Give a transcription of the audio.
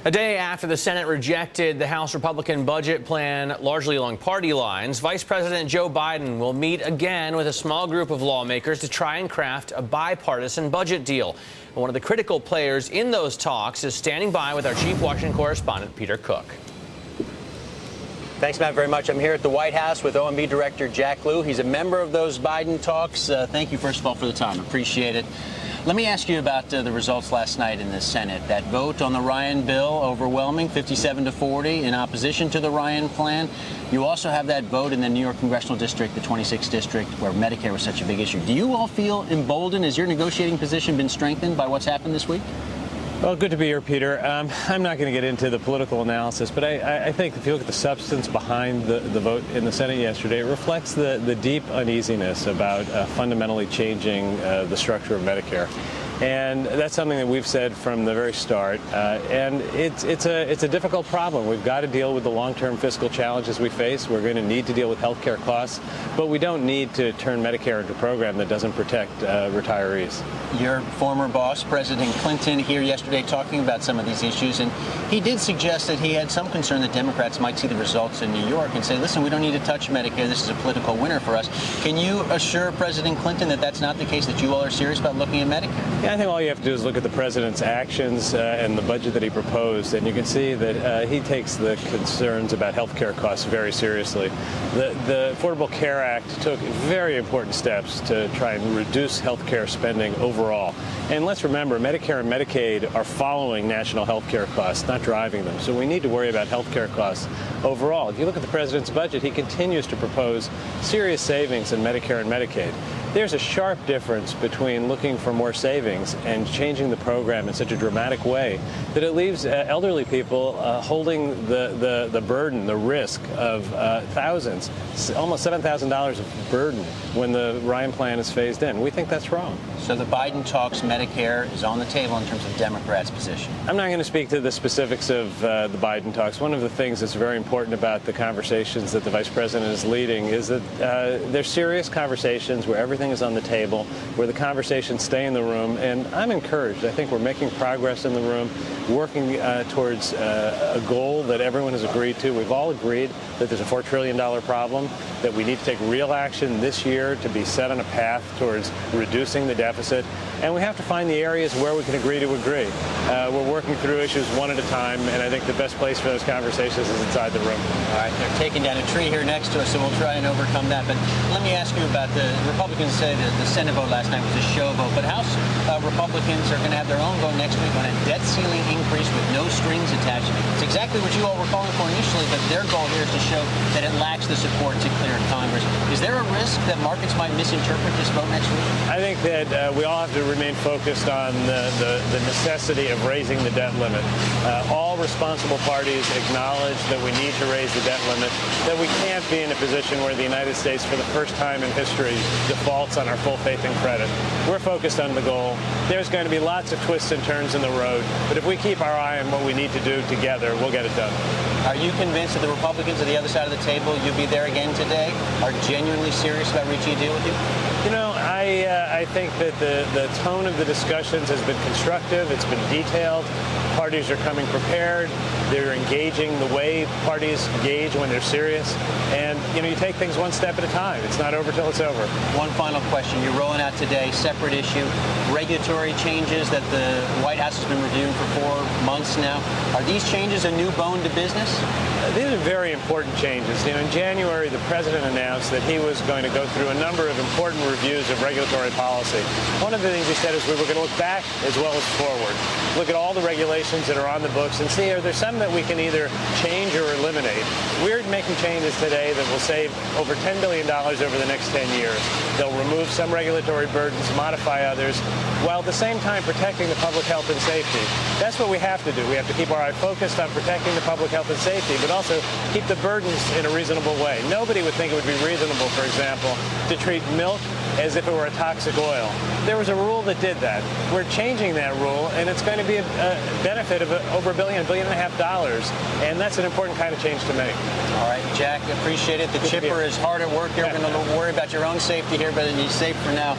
A day after the Senate rejected the House Republican budget plan, largely along party lines, Vice President Joe Biden will meet again with a small group of lawmakers to try and craft a bipartisan budget deal. One of the critical players in those talks is standing by with our chief Washington correspondent, Peter Cook. Thanks, Matt, very much. I'm here at the White House with OMB Director Jack Lew. He's a member of those Biden talks. Thank you, first of all, for the time. Appreciate it. Let me ask you about the results last night in the Senate. That vote on the Ryan bill, overwhelming, 57-40, in opposition to the Ryan plan. You also have that vote in the New York Congressional District, the 26th District, where Medicare was such a big issue. Do you all feel emboldened? Has your negotiating position been strengthened by what's happened this week? Well, good to be here, Peter. I'm not going to get into the political analysis, but I think if you look at the substance behind the vote in the Senate yesterday, it reflects the deep uneasiness about fundamentally changing the structure of Medicare. And that's something that we've said from the very start. And it's a difficult problem. We've got to deal with the long-term fiscal challenges we face. We're going to need to deal with health care costs, but we don't need to turn Medicare into a program that doesn't protect retirees. Your former boss, President Clinton, here yesterday talking about some of these issues, and he did suggest that he had some concern that Democrats might see the results in New York and say, listen, we don't need to touch Medicare. This is a political winner for us. Can you assure President Clinton that that's not the case, that you all are serious about looking at Medicare? Yeah, I think all you have to do is look at the president's actions and the budget that he proposed, and you can see that he takes the concerns about health care costs very seriously. The Affordable Care Act took very important steps to try and reduce health care spending overall. And let's remember, Medicare and Medicaid are following national health care costs, not driving them. So we need to worry about health care costs overall. If you look at the president's budget, he continues to propose serious savings in Medicare and Medicaid. There's a sharp difference between looking for more savings and changing the program in such a dramatic way that it leaves elderly people holding the burden, the risk of thousands, almost $7,000 of burden when the Ryan plan is phased in. We think that's wrong. So the Biden talks, Medicare is on the table in terms of Democrats' position. I'm not going to speak to the specifics of the Biden talks. One of the things that's very important about the conversations that the vice president is leading is that they're serious conversations where everything is on the table, where the conversations stay in the room, and I'm encouraged. I think we're making progress in the room, working towards a goal that everyone has agreed to. We've all agreed that there's a $4 trillion problem, that we need to take real action this year to be set on a path towards reducing the deficit, and we have to find the areas where we can agree to agree. We're working through issues one at a time, and I think the best place for those conversations is inside the room. All right, they're taking down a tree here next to us, so we'll try and overcome that. But let me ask you about the Republicans say that the Senate vote last night was a show vote, but House Republicans are going to have their own vote next week on a debt ceiling increase with no strings attached. It's exactly what you all were calling for initially, but their goal here is to show that it lacks the support to clear Congress. Is there a risk that markets might misinterpret this vote next week? I think that we all have to remain focused on the necessity of raising the debt limit. All responsible parties acknowledge that we need to raise the debt limit, that we can't be in a position where the United States, for the first time in history, defaults on our full faith and credit. We're focused on the goal. There's going to be lots of twists and turns in the road, but if we keep our eye on what we need to do together, we'll get it done. Are you convinced that the Republicans at the other side of the table, you'll be there again today, are genuinely serious about reaching a deal with you? You know, I think that the tone of the discussions has been constructive. It's been detailed. Parties are coming prepared. They're engaging the way parties engage when they're serious. And, you know, you take things one step at a time. It's not over till it's over. One final question. You're rolling out today, separate issue, regulatory changes that the White House has been reviewing for 4 months now. Are these changes a new bone to business? These are very important changes. You know, in January, the president announced that he was going to go through a number of important reviews of regulatory policy. One of the things he said is we were going to look back as well as forward. Look at all the regulations that are on the books and see, are there some that we can either change or eliminate? We're making changes today that will save over $10 billion over the next 10 years. They'll remove some regulatory burdens, modify others, while at the same time protecting the public health and safety. That's what we have to do. We have to keep our eye focused on protecting the public health and safety, but also keep the burdens in a reasonable way. Nobody would think it would be reasonable, for example, to treat milk as if it were a toxic oil. There was a rule that did that. We're changing that rule, and it's going to be a benefit of over $1 billion, $1.5 billion, and that's an important kind of change to make. All right, Jack, appreciate it. The chipper is hard at work here. We're going to worry about your own safety here, but you're safe for now.